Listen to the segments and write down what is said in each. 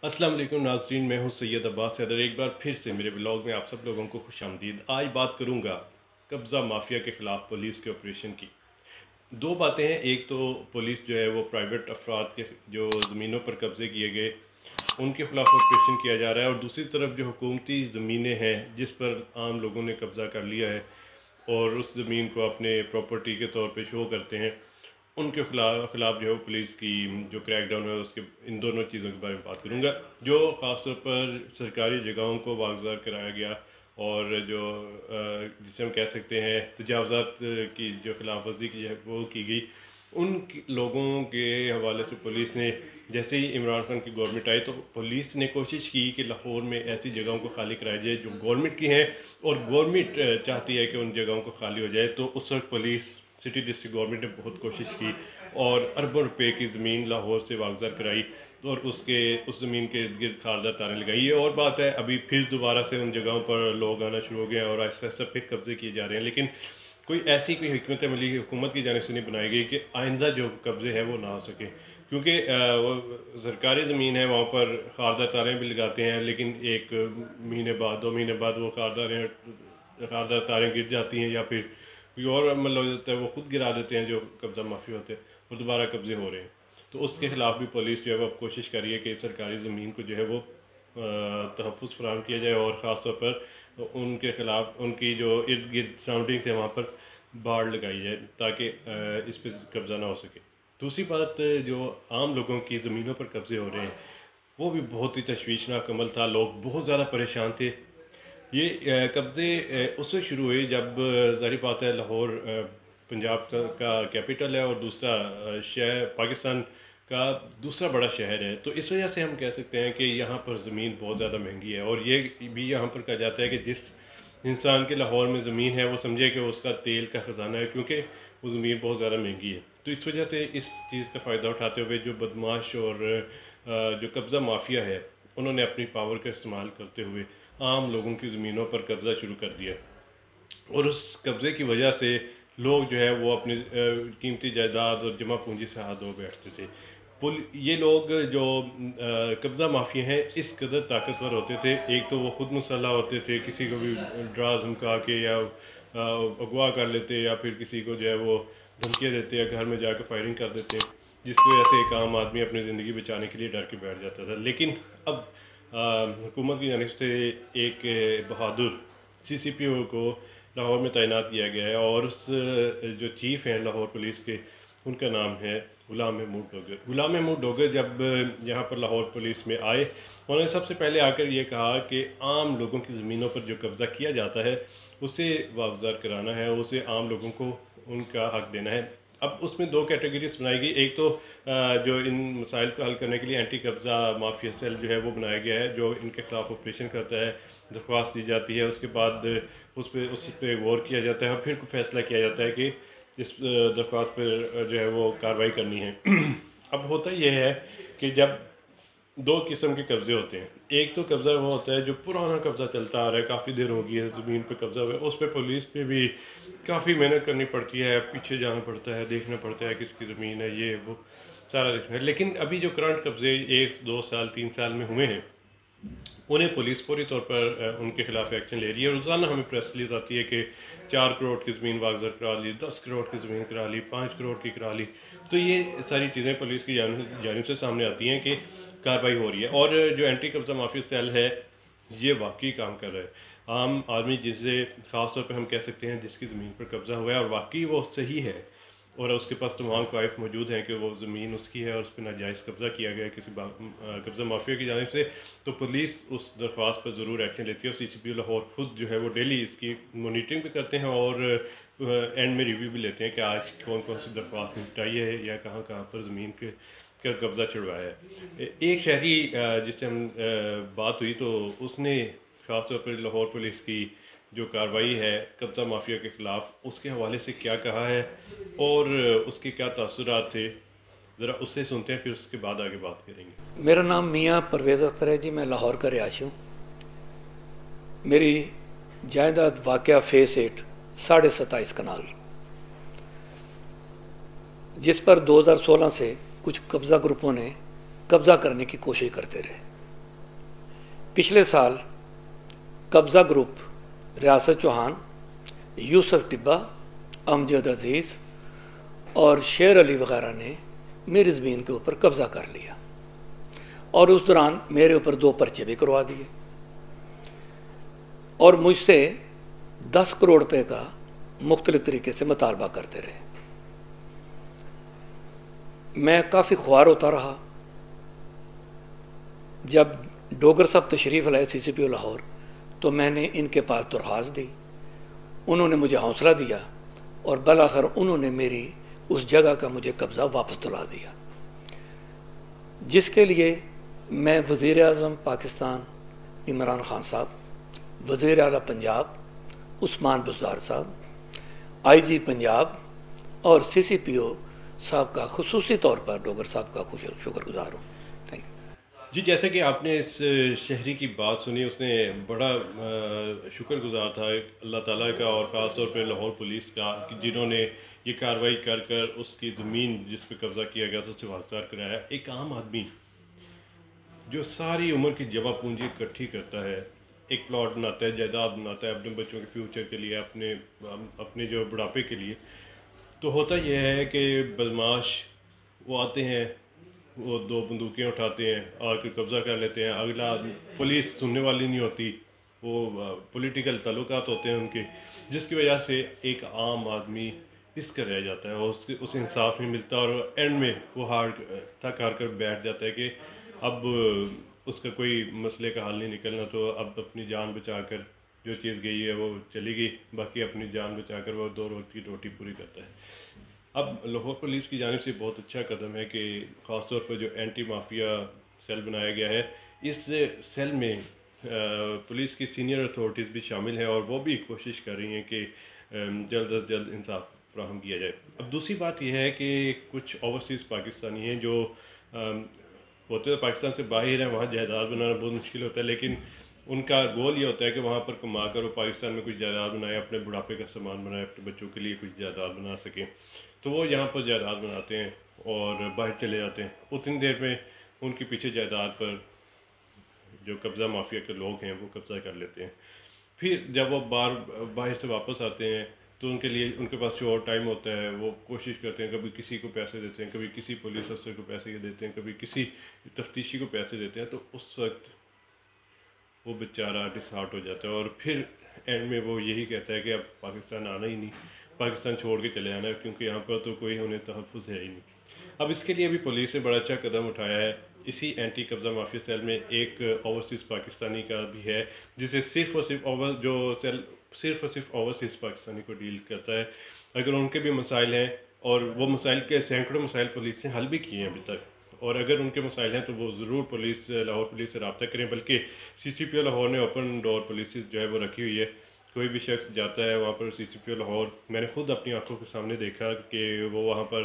अस्सलाम वालेकुम नाज़रीन, मैं हूं सैयद अब्बास हैदर। एक बार फिर से मेरे ब्लॉग में आप सब लोगों को खुश आमदीद। आज बात करूंगा कब्ज़ा माफिया के ख़िलाफ़ पुलिस के ऑपरेशन की। दो बातें हैं, एक तो पुलिस जो है वो प्राइवेट अफराद के जो ज़मीनों पर कब्ज़े किए गए उनके ख़िलाफ़ ऑपरेशन किया जा रहा है, और दूसरी तरफ जो हुकूमती ज़मीनें हैं जिस पर आम लोगों ने कब्ज़ा कर लिया है और उस ज़मीन को अपने प्रॉपर्टी के तौर पे शो करते हैं, उनके खिलाफ जो है पुलिस की जो क्रैकडाउन है उसके इन दोनों चीज़ों के बारे में बात करूँगा। जो ख़ासतौर पर सरकारी जगहों को वागज़ार कराया गया और जो जिसे हम कह सकते हैं तजावज़ात की जो खिलाफ वर्जी की है वो की गई, उन लोगों के हवाले से पुलिस ने, जैसे ही इमरान खान की गवर्नमेंट आई तो पुलिस ने कोशिश की कि लाहौर में ऐसी जगहों को खाली कराया जाए जो गवर्नमेंट की हैं और गवर्नमेंट चाहती है कि उन जगहों को खाली हो जाए। तो उस वक्त पुलिस सिटी डिस्ट्रिक्ट गवर्नमेंट ने बहुत कोशिश की और अरबों रुपए की ज़मीन लाहौर से वागज़ार कराई और उस ज़मीन के इर्द गिर्द खारदार तारें लगाई। ये और बात है, अभी फिर दोबारा से उन जगहों पर लोग आना शुरू हो गए और आहिस्ता आहिस्ता फिर कब्जे किए जा रहे हैं। लेकिन कोई हिकमत अमली हुकूमत की जानिब से नहीं बनाई गई कि आइंदा जो कब्जे हैं वो ना हो सके, क्योंकि वो सरकारी ज़मीन है, वहाँ पर खारदार तारें भी लगाते हैं, लेकिन एक महीने बाद 2 महीने बाद वो खारदार तारें गिर जाती हैं या फिर कोई और अमल हो जाता है, वो खुद गिरा देते हैं जो कब्ज़ा माफी होते हैं और दोबारा कब्जे हो रहे हैं। तो उसके खिलाफ भी पुलिस जो है वो अब कोशिश कर रही है कि सरकारी ज़मीन को जो है वो तहफ़्फ़ुज़ फराहम किया जाए और ख़ास तौर पर उनके खिलाफ उनकी जो इर्द गिर्द सराउंडिंग्स है वहाँ पर बाड़ लगाई जाए ताकि इस पर कब्ज़ा ना हो सके। दूसरी बात, जो आम लोगों की ज़मीनों पर कब्ज़े हो रहे हैं वो भी बहुत ही तशवीशनाक अमल था। लोग बहुत ज़्यादा परेशान थे। ये कब्ज़े उससे शुरू हुए जब ज़ाहिर बात है लाहौर पंजाब का कैपिटल है और दूसरा शहर पाकिस्तान का दूसरा बड़ा शहर है। तो इस वजह से हम कह सकते हैं कि यहाँ पर ज़मीन बहुत ज़्यादा महंगी है, और ये भी यहाँ पर कहा जाता है कि जिस इंसान के लाहौर में ज़मीन है वो समझे कि उसका तेल का ख़जाना है, क्योंकि वो ज़मीन बहुत ज़्यादा महंगी है। तो इस वजह से इस चीज़ का फ़ायदा उठाते हुए जो बदमाश और जो कब्ज़ा माफिया है उन्होंने अपनी पावर का इस्तेमाल करते हुए आम लोगों की ज़मीनों पर कब्ज़ा शुरू कर दिया, और उस कब्ज़े की वजह से लोग जो है वो अपनी कीमती जायदाद और जमा पूंजी से हाथ धो बैठते थे। ये लोग जो कब्ज़ा माफिया हैं इस कदर ताकतवर होते थे, एक तो वो खुद मुसल्लह होते थे, किसी को भी डरा धमका के या अगवा कर लेते या फिर किसी को जो है वो धमकियाँ देते या घर में जाकर फायरिंग कर देते, जिसकी वजह से एक आम आदमी अपनी ज़िंदगी बचाने के लिए डर के बैठ जाता था। लेकिन अब हुकूमत की जानिब से एक बहादुर CCPO को लाहौर में तैनात किया गया है, और उस जो चीफ़ हैं लाहौर पुलिस के उनका नाम है गुलाम महमूद डोगर। गुलाम महमूद डोगर जब यहाँ पर लाहौर पुलिस में आए, उन्होंने सबसे पहले आकर ये कहा कि आम लोगों की ज़मीनों पर जो कब्ज़ा किया जाता है उसे वागज़ार कराना है, उसे आम लोगों को उनका हक देना है। अब उसमें दो कैटेगरीज बनाई गई, एक तो जो इन मसाइल को हल करने के लिए एंटी कब्ज़ा माफिया सेल जो है वो बनाया गया है, जो इनके खिलाफ ऑपरेशन करता है, दरख्वास्त दी जाती है, उसके बाद उस पर गौर किया जाता है और फिर फैसला किया जाता है कि इस दरख्वास्त पर जो है वो कार्रवाई करनी है। अब होता यह है कि जब दो किस्म के कब्ज़े होते हैं, एक तो कब्ज़ा वो होता है जो पुराना कब्ज़ा चलता आ रहा है, काफ़ी देर हो गई है ज़मीन पे कब्ज़ा हुआ है, उस पर पुलिस पे भी काफ़ी मेहनत करनी पड़ती है, पीछे जाना पड़ता है, देखना पड़ता है किसकी ज़मीन है, ये वो सारा देखना है। लेकिन अभी जो करंट कब्ज़े 1-2 साल 3 साल में हुए हैं, उन्हें पुलिस पूरी तौर पर उनके खिलाफ एक्शन ले रही है। रोज़ाना हमें प्रेस रिलीज आती है कि 4 करोड़ की ज़मीन वागज़ार करा ली, 10 करोड़ की ज़मीन करा ली, 5 करोड़ की करा ली। तो ये सारी चीज़ें पुलिस की जानिब से सामने आती हैं कि कार्रवाई हो रही है, और जो एंटी कब्ज़ा माफिया सेल है ये वाकई काम कर रहा है। आम आदमी जिसे ख़ास तौर पर हम कह सकते हैं जिसकी ज़मीन पर कब्ज़ा हुआ है और वाकई वो सही है और उसके पास तमाम क्वाइफ मौजूद हैं कि वो ज़मीन उसकी है और उस पर नाजायज़ कब्ज़ा किया गया है किसी कब्ज़ा माफिया की जानिब से, तो पुलिस उस दरख्वास्त पर ज़रूर एक्शन लेती है। और CCPO लाहौर खुद जो है वो डेली इसकी मॉनिटरिंग भी करते हैं और एंड में रिव्यू भी लेते हैं कि आज कौन कौन सी दरख्वास्त निपटाई है या कहाँ कहाँ पर ज़मीन के का कब्ज़ा छुड़वाया है। एक शहरी जिससे हम बात हुई तो उसने ख़ास तौर पर लाहौर पुलिस की जो कार्रवाई है कब्ज़ा माफिया के ख़िलाफ़ उसके हवाले से क्या कहा है और उसके क्या तासुरात थे, ज़रा उससे सुनते हैं, फिर उसके बाद आगे बात करेंगे। मेरा नाम मियाँ परवेज़ अख्तर है जी, मैं लाहौर का रिहायशी हूँ। मेरी जायदाद वाक़या फेस 8 27.5 कनाल, जिस पर 2016 से कुछ कब्ज़ा ग्रुपों ने कब्ज़ा करने की कोशिश करते रहे। पिछले साल कब्ज़ा ग्रुप, रियासत चौहान, यूसुफ टिब्बा, अमजद अजीज़ और शेर अली वगैरह ने मेरी ज़मीन के ऊपर कब्ज़ा कर लिया और उस दौरान मेरे ऊपर 2 पर्चे भी करवा दिए और मुझसे 10 करोड़ रुपए का मुख्तलिफ तरीके से मुतालबा करते रहे। मैं काफ़ी ख्वार होता रहा। जब डोगर साहब तशरीफ़ लाए CCPO लाहौर, तो मैंने इनके पास दरख्वास्त दी। उन्होंने मुझे हौसला दिया और बलाखिर उन्होंने मेरी उस जगह का मुझे कब्ज़ा वापस दिला दिया, जिसके लिए मैं वज़ीर आज़म पाकिस्तान इमरान खान साहब, वज़ीर आला पंजाब उस्मान बुज़दार साहब, IG पंजाब और CCPO साहब का खुसूसी तौर पर डोगर साहब का शुक्रगुजार हूँ। थैंक यू जी। जैसे कि आपने इस शहरी की बात सुनी, उसने बड़ा शुक्रगुजार था अल्लाह ताला का और ख़ास तौर पर लाहौर पुलिस का, जिन्होंने ये कार्रवाई कर कर उसकी ज़मीन जिस पर कब्ज़ा किया गया था उससे वागज़ार कराया। एक आम आदमी जो सारी उम्र की जमा पूंजी इकट्ठी करता है, एक प्लॉट बनाता है, जायदाद बनाता है अपने बच्चों के फ्यूचर के लिए, अपने जो बुढ़ापे के लिए, तो होता यह है कि बदमाश वो आते हैं, वो 2 बंदूकें उठाते हैं, आकर कब्ज़ा कर लेते हैं। अगला पुलिस सुनने वाली नहीं होती, वो पॉलिटिकल ताल्लुकात होते हैं उनके, जिसकी वजह से एक आम आदमी इसका रह जाता है और उसे इंसाफ नहीं मिलता और एंड में वो थक हार कर बैठ जाता है कि अब उसका कोई मसले का हल नहीं निकलना, तो अब अपनी जान बचा कर जो चीज़ गई है वो चली गई, बाकी अपनी जान बचा कर वो 2 वक्त की रोटी पूरी करता है। अब लाहौर पुलिस की जानिब से बहुत अच्छा कदम है कि ख़ास तौर पर जो एंटी माफिया सेल बनाया गया है, इस सेल में पुलिस की सीनियर अथॉरिटीज़ भी शामिल हैं और वो भी कोशिश कर रही हैं कि जल्द अज जल्द इंसाफ फराहम किया जाए। अब दूसरी बात यह है कि कुछ ओवरसीज़ पाकिस्तानी हैं जो होते तो पाकिस्तान से बाहर हैं, वहाँ जायदाद बनाना बहुत मुश्किल होता है, लेकिन उनका गोल ये होता है कि वहाँ पर कमा कर वो पाकिस्तान में कुछ जायदाद बनाए, अपने बुढ़ापे का सामान बनाए, अपने बच्चों के लिए कुछ जायदाद बना सकें। तो वो यहाँ पर जायदाद बनाते हैं और बाहर चले जाते हैं। उतनी देर में उनके पीछे जायदाद पर जो कब्ज़ा माफिया के लोग हैं वो कब्ज़ा कर लेते हैं। फिर जब वो बाहर से वापस आते हैं तो उनके लिए उनके पास शॉर्ट टाइम होता है, वो कोशिश करते हैं, कभी किसी को पैसे देते हैं, कभी किसी पुलिस अफसर को पैसे देते हैं, कभी किसी तफ्तीशी को पैसे देते हैं। तो उस वक्त वो बेचारा डिसहार्ट हो जाता है और फिर एंड में वो यही कहता है कि अब पाकिस्तान आना ही नहीं, पाकिस्तान छोड़ के चले जाना है, क्योंकि यहाँ पर तो कोई उन्हें तहफ़्फ़ुज़ है ही नहीं। अब इसके लिए भी पुलिस ने बड़ा अच्छा कदम उठाया है। इसी एंटी कब्ज़ा माफिया सेल में एक ओवरसीज़ पाकिस्तानी का भी है, जिसे सिर्फ और सिर्फ ओवरसीज़ पाकिस्तानी को डील करता है। अगर उनके भी मसाइल हैं, और वो मसाइल के सैकड़ों मसाइल पुलिस ने हल भी किए हैं अभी तक, और अगर उनके मसाइल हैं तो वो ज़रूर लाहौर पुलिस से रब्ता करें। बल्कि CCPO लाहौर ने ओपन डोर पॉलिसीज़ जो है वो रखी हुई है। कोई भी शख्स जाता है वहाँ पर CCPO लाहौर, मैंने खुद अपनी आंखों के सामने देखा कि वो वहाँ पर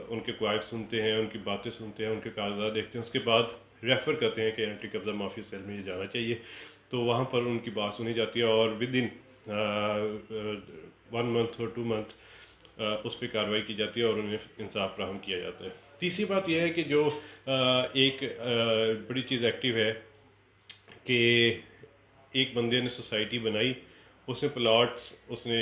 उनके क्वाइट सुनते हैं, उनकी बातें सुनते हैं, उनके कागजात देखते हैं, उसके बाद रेफ़र करते हैं कि एंटी कब्ज़ा माफिया सेल में ये जाना चाहिए। तो वहाँ पर उनकी बात सुनी जाती है और विद इन 1 मंथ और 2 मंथ उस पर कार्रवाई की जाती है और उन्हें इंसाफ फराहम किया जाता है। तीसरी बात यह है कि जो एक बड़ी चीज़ एक्टिव है कि एक बंदे ने सोसाइटी बनाई, उसने प्लॉट्स, उसने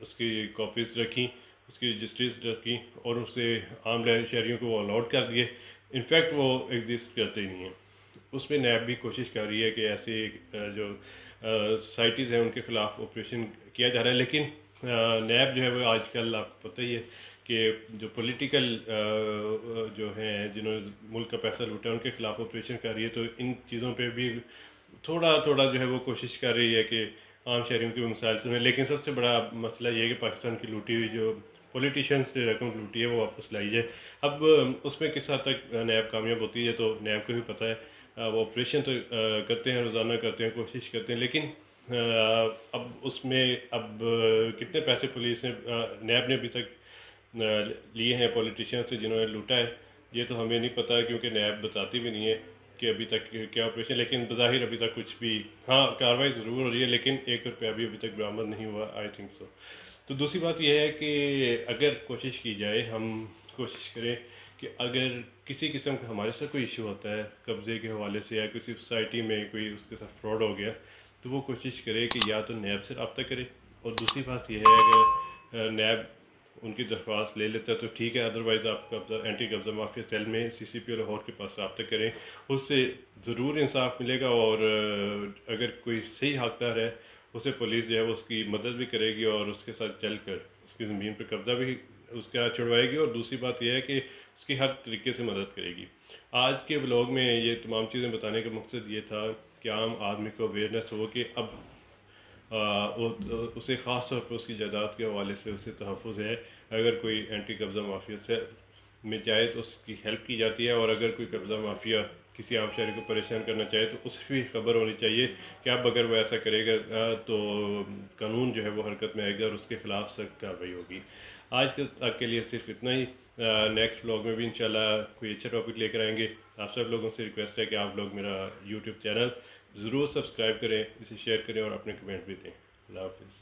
उसकी कॉपीज़ रखी, उसकी रजिस्ट्रीज रखी और उसे आम शहरियों को वो अलाउड कर दिए। इनफैक्ट वो एग्जिस्ट करते ही नहीं हैं। उसमें नैब भी कोशिश कर रही है कि ऐसे जो सोसाइटीज़ हैं उनके ख़िलाफ़ ऑपरेशन किया जा रहा है, लेकिन नैब जो है वो आजकल आपको पता ही है कि जो पॉलिटिकल जो हैं जिन्होंने मुल्क का पैसा लूटा उनके ख़िलाफ़ ऑपरेशन कर रही है। तो इन चीज़ों पे भी थोड़ा जो है वो कोशिश कर रही है कि आम शहरियों के मसाइल सुने। लेकिन सबसे बड़ा मसला ये है कि पाकिस्तान की लूटी हुई जो पॉलिटिशियंस ने रकम लूटी है वो वापस लाई जाए। अब उसमें किस हद तक नैब कामयाब होती है तो नैब को भी पता है। वो ऑपरेशन तो करते हैं, रोज़ाना करते हैं, कोशिश करते हैं, लेकिन अब उसमें कितने पैसे पुलिस ने नैब ने अभी तक लिए हैं पॉलिटिशियन से जिन्होंने लूटा है, ये तो हमें नहीं पता, क्योंकि नैब बताती भी नहीं है कि अभी तक क्या ऑपरेशन। लेकिन बज़ाहिर अभी तक कुछ भी, हाँ कार्रवाई ज़रूर हो रही है, लेकिन 1 रुपया भी अभी तक बरामद नहीं हुआ, आई थिंक सो। तो दूसरी बात यह है कि अगर कोशिश की जाए, हम कोशिश करें کہ اگر کسی قسم کا ہمارے ساتھ کوئی ایشو ہوتا ہے قبضے کے حوالے سے یا کسی سوسائٹی میں کوئی اس کے ساتھ فراڈ ہو گیا تو وہ کوشش کرے کہ یا تو نیب سے رابطہ کرے، اور دوسری بات یہ ہے اگر نیب ان کی درخواست لے لیتا ہے تو ٹھیک ہے، ادروائز آپ اینٹی قبضہ مافیا سیل میں CCPO لاہور کے پاس رابطہ کریں، اس سے ضرور انصاف ملے گا، اور اگر کوئی صحیح حقدار ہے اسے پولیس جو ہے وہ اس کی مدد بھی کرے گی اور اس کے ساتھ چل کر اس کی زمین پہ قبضہ بھی اس کا چھڑوائے گی، اور دوسری بات یہ ہے کہ اس کی ہر طریقے سے مدد کرے گی۔ آج کے ولاگ میں یہ تمام چیزیں بتانے کا مقصد یہ تھا کہ عام آدمی کو اویئرنیس ہو کہ اب اسے خاص طور پر اس کی جائیداد کے حوالے سے اسے تحفظ ہے، اگر کوئی اینٹی قبضہ مافیا سے میں جائے تو اس کی ہیلپ کی جاتی ہے، اور اگر کوئی قبضہ مافیا کسی عام شہری کو پریشان کرنا چاہے تو اس بھی خبر ہونی چاہیے کہ اب اگر وہ ایسا کرے گا تو قانون جو ہے وہ حرکت میں آئے گا اور اس کے خلاف سخت کارروائی ہوگی۔ آج تک کے لیے صرف اتنا ہی، نیکسٹ ولاگ میں بھی انشاءاللہ کوئی اچھا ٹاپک لے کر آئیں گے۔ آپ سب لوگوں سے ریکویسٹ ہے کہ آپ لوگ میرا YouTube چینل ضرور سبسکرائب کریں، اسے شیئر کریں اور اپنے کمنٹ بھی دیں۔ اللہ حافظ۔